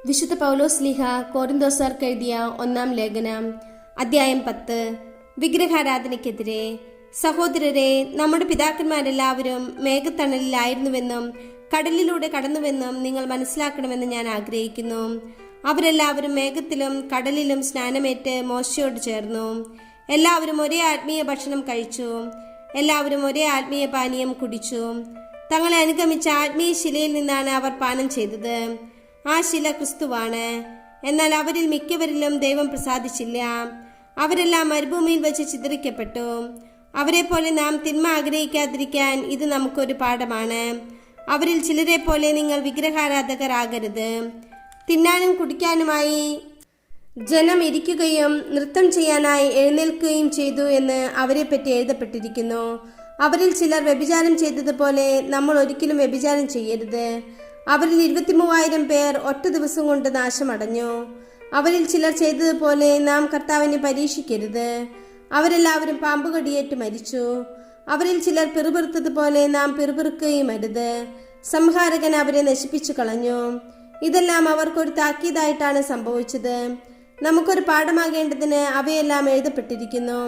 വിശുദ്ധ പൗലോസ്ലീഹ കൊരിന്തോസർക്ക് എഴുതിയ 1-ാം ലേഖനം അധ്യായം 10. വിഗ്രഹാരാധനയ്ക്കെതിരെ. സഹോദരരെ, നമ്മുടെ പിതാക്കന്മാരെല്ലാവരും മേഘത്തണലിലായിരുന്നുവെന്നും കടലിലൂടെ കടന്നുവെന്നും നിങ്ങൾ മനസ്സിലാക്കണമെന്ന് ഞാൻ ആഗ്രഹിക്കുന്നു. അവരെല്ലാവരും മേഘത്തിലും കടലിലും സ്നാനമേറ്റ് മോശയോട് ചേർന്നു. എല്ലാവരും ഒരേ ആത്മീയ ഭക്ഷണം കഴിച്ചു. എല്ലാവരും ഒരേ ആത്മീയ പാനീയം കുടിച്ചു. തങ്ങളെ അനുഗമിച്ച ആത്മീയ ശിലയിൽ നിന്നാണ് അവർ പാനം ചെയ്തത്. ആ ശില ക്രിസ്തുവാണ്. എന്നാൽ അവരിൽ മിക്കവരിലും ദൈവം പ്രസാദിച്ചില്ല. അവരെല്ലാം മരുഭൂമിയിൽ വെച്ച് ചിതറിക്കപ്പെട്ടു. അവരെ പോലെ നാം തിന്മ ആഗ്രഹിക്കാതിരിക്കാൻ ഇത് നമുക്കൊരു പാഠമാണ്. അവരിൽ ചിലരെ പോലെ നിങ്ങൾ വിഗ്രഹാരാധകരാകരുത്. തിന്നാനും കുടിക്കാനുമായി ജനം ഇരിക്കുകയും നൃത്തം ചെയ്യാനായി എഴുന്നേൽക്കുകയും ചെയ്തു എന്ന് അവരെപ്പറ്റി എഴുതപ്പെട്ടിരിക്കുന്നു. അവരിൽ ചിലർ വ്യഭിചാരം ചെയ്തതുപോലെ നമ്മൾ ഒരിക്കലും വ്യഭിചാരം ചെയ്യരുത്. അവരിൽ 23,000 പേർ ഒറ്റ ദിവസം കൊണ്ട് നാശമടഞ്ഞു. അവരിൽ ചിലർ ചെയ്തതുപോലെ നാം കർത്താവിനെ പരീക്ഷിക്കരുത്. അവരെല്ലാവരും പാമ്പുകടിയേറ്റ് മരിച്ചു. അവരിൽ ചിലർ പിറുപിറുത്തതുപോലെ നാം പിറുപിറുക്കുകയും അരുത്. സംഹാരകൻ അവരെ നശിപ്പിച്ചു കളഞ്ഞു. ഇതെല്ലാം അവർക്കൊരു താക്കീതായിട്ടാണ് സംഭവിച്ചത്. നമുക്കൊരു പാഠമാകേണ്ടതിന് അവയെല്ലാം എഴുതപ്പെട്ടിരിക്കുന്നു.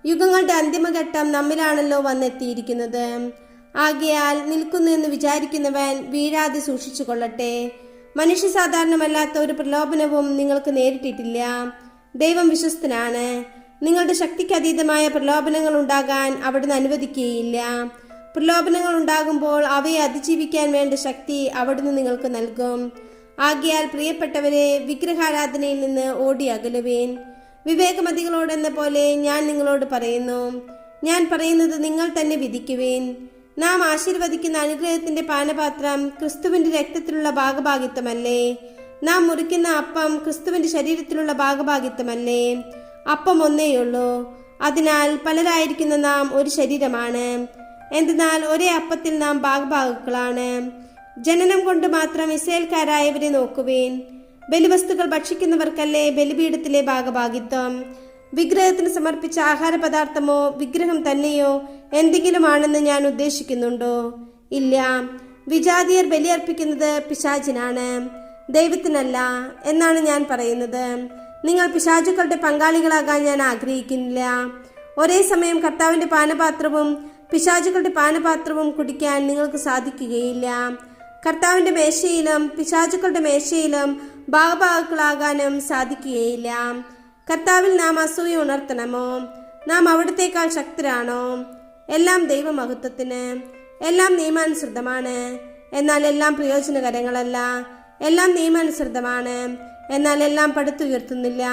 യുഗങ്ങളുടെ അന്തിമഘട്ടം നമ്മിലാണല്ലോ വന്നെത്തിയിരിക്കുന്നത്. ആകയാൽ നിൽക്കുന്നു എന്ന് വിചാരിക്കുന്നവൻ വീഴാതെ സൂക്ഷിച്ചു കൊള്ളട്ടെ. മനുഷ്യ സാധാരണമല്ലാത്ത ഒരു പ്രലോഭനവും നിങ്ങൾക്ക് നേരിട്ടിട്ടില്ല. ദൈവം വിശ്വസ്തനാണ്. നിങ്ങളുടെ ശക്തിക്ക് അതീതമായ പ്രലോഭനങ്ങൾ ഉണ്ടാകാൻ അവിടുന്ന് അനുവദിക്കുകയില്ല. പ്രലോഭനങ്ങൾ ഉണ്ടാകുമ്പോൾ അവയെ അതിജീവിക്കാൻ വേണ്ട ശക്തി അവിടുന്ന് നിങ്ങൾക്ക് നൽകും. ആകയാൽ പ്രിയപ്പെട്ടവരെ, വിഗ്രഹാരാധനയിൽ നിന്ന് ഓടി അകലുവേൻ. വിവേകമതികളോടെന്ന പോലെ ഞാൻ നിങ്ങളോട് പറയുന്നു. ഞാൻ പറയുന്നത് നിങ്ങൾ തന്നെ വിധിക്കുവേൻ. നാം ആശീർവദിക്കുന്ന അനുഗ്രഹത്തിന്റെ പാനപാത്രം ക്രിസ്തുവിന്റെ രക്തത്തിലുള്ള ഭാഗഭാഗിത്വമല്ലേ? നാം മുറിക്കുന്ന അപ്പം ക്രിസ്തുവിന്റെ ശരീരത്തിലുള്ള ഭാഗഭാഗിത്വമല്ലേ? അപ്പം ഒന്നേയുള്ളൂ. അതിനാൽ പലരായിരിക്കുന്ന നാം ഒരു ശരീരമാണ്. എന്തെന്നാൽ ഒരേ അപ്പത്തിൽ നാം ഭാഗഭാഗുക്കളാണ്. ജനനം കൊണ്ട് മാത്രം ഇസ്രായേൽക്കാരായവരെ നോക്കുവേൻ. ബലിവസ്തുക്കൾ ഭക്ഷിക്കുന്നവർക്കല്ലേ ബലിപീഠത്തിലെ ഭാഗഭാഗിത്വം. വിഗ്രഹത്തിന് സമർപ്പിച്ച ആഹാര പദാർത്ഥമോ വിഗ്രഹം തന്നെയോ എന്തെങ്കിലും ആണെന്ന് ഞാൻ ഉദ്ദേശിക്കുന്നുണ്ടോ? ഇല്ല. വിജാതിയർ ബലിയർപ്പിക്കുന്നത് പിശാചിനാണ്, ദൈവത്തിനല്ല എന്നാണ് ഞാൻ പറയുന്നത്. നിങ്ങൾ പിശാചുക്കളുടെ പങ്കാളികളാകാൻ ഞാൻ ആഗ്രഹിക്കുന്നില്ല. ഒരേ സമയം കർത്താവിന്റെ പാനപാത്രവും പിശാചുക്കളുടെ പാനപാത്രവും കുടിക്കാൻ നിങ്ങൾക്ക് സാധിക്കുകയില്ല. കർത്താവിന്റെ മേശയിലും പിശാചുക്കളുടെ മേശയിലും ഭാഗഭാഗുക്കളാകാനും സാധിക്കുകയില്ല. കർത്താവിൽ നാം അസൂയ ഉണർത്തണമോ? നാം അവിടത്തേക്കാൾ ശക്തരാണോ? എല്ലാം ദൈവമഹത്വത്തിന്. എല്ലാം നിയമാനുസൃതമാണ്, എന്നാൽ എല്ലാം പ്രയോജനകരങ്ങളല്ല. എല്ലാം നിയമാനുസൃതമാണ്, എന്നാൽ എല്ലാം പടുത്തുയർത്തുന്നില്ല.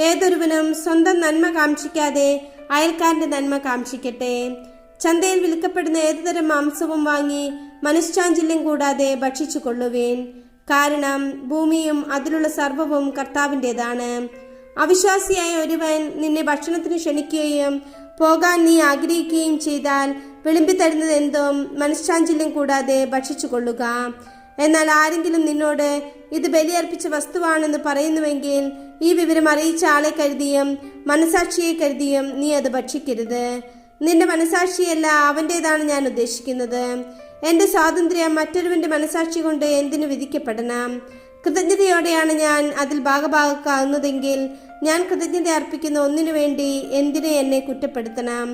ഏതൊരുവനും സ്വന്തം നന്മ കാക്ഷിക്കാതെ അയൽക്കാരന്റെ നന്മ കാക്ഷിക്കട്ടെ. ചന്തയിൽ വിൽക്കപ്പെടുന്ന ഏതുതരം മാംസവും വാങ്ങി മനഃശാഞ്ചല്യം കൂടാതെ ഭക്ഷിച്ചു കൊള്ളുവേൻ. കാരണം ഭൂമിയും അതിലുള്ള സർവ്വവും കർത്താവിൻ്റെതാണ്. അവിശ്വാസിയായ ഒരുവൻ നിന്നെ ഭക്ഷണത്തിന് ക്ഷണിക്കുകയും പോകാൻ നീ ആഗ്രഹിക്കുകയും ചെയ്താൽ വിളമ്പി തരുന്നത് എന്തും മനഃശാഞ്ചല്യം കൂടാതെ ഭക്ഷിച്ചു കൊള്ളുക. എന്നാൽ ആരെങ്കിലും നിന്നോട് ഇത് ബലിയർപ്പിച്ച വസ്തുവാണെന്ന് പറയുന്നുവെങ്കിൽ ഈ വിവരം അറിയിച്ച ആളെ കരുതിയും മനസാക്ഷിയെ കരുതിയും നീ അത് ഭക്ഷിക്കരുത്. നിന്റെ മനസാക്ഷിയല്ല, അവൻ്റേതാണ് ഞാൻ ഉദ്ദേശിക്കുന്നത്. എൻ്റെ സ്വാതന്ത്ര്യം മറ്റൊരുവന്റെ മനസാക്ഷി കൊണ്ട് എന്തിനു വിധിക്കപ്പെടണം? കൃതജ്ഞതയോടെയാണ് ഞാൻ അതിൽ ഭാഗഭാഗക്കാവുന്നതെങ്കിൽ ഞാൻ കൃതജ്ഞത അർപ്പിക്കുന്ന ഒന്നിനു വേണ്ടി എന്തിനെ എന്നെ കുറ്റപ്പെടുത്തണം?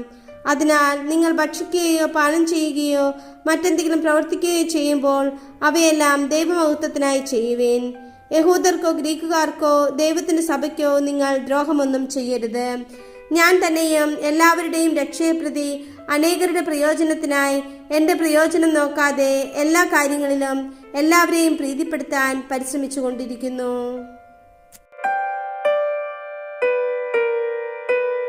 അതിനാൽ നിങ്ങൾ ഭക്ഷിക്കുകയോ പാനം ചെയ്യുകയോ മറ്റെന്തെങ്കിലും പ്രവർത്തിക്കുകയോ ചെയ്യുമ്പോൾ അവയെല്ലാം ദൈവമഹത്വത്തിനായി ചെയ്യുവേൻ. യഹൂദർക്കോ ഗ്രീക്കുകാർക്കോ ദൈവത്തിന്റെ സഭയ്ക്കോ നിങ്ങൾ ദ്രോഹമൊന്നും ചെയ്യരുത്. ഞാൻ തന്നെയും എല്ലാവരുടെയും രക്ഷയെ പ്രതി അനേകരുടെ പ്രയോജനത്തിനായി എൻ്റെ പ്രയോജനം നോക്കാതെ എല്ലാ കാര്യങ്ങളിലും എല്ലാവരെയും പ്രീതിപ്പെടുത്താൻ പരിശ്രമിച്ചു കൊണ്ടിരിക്കുന്നു.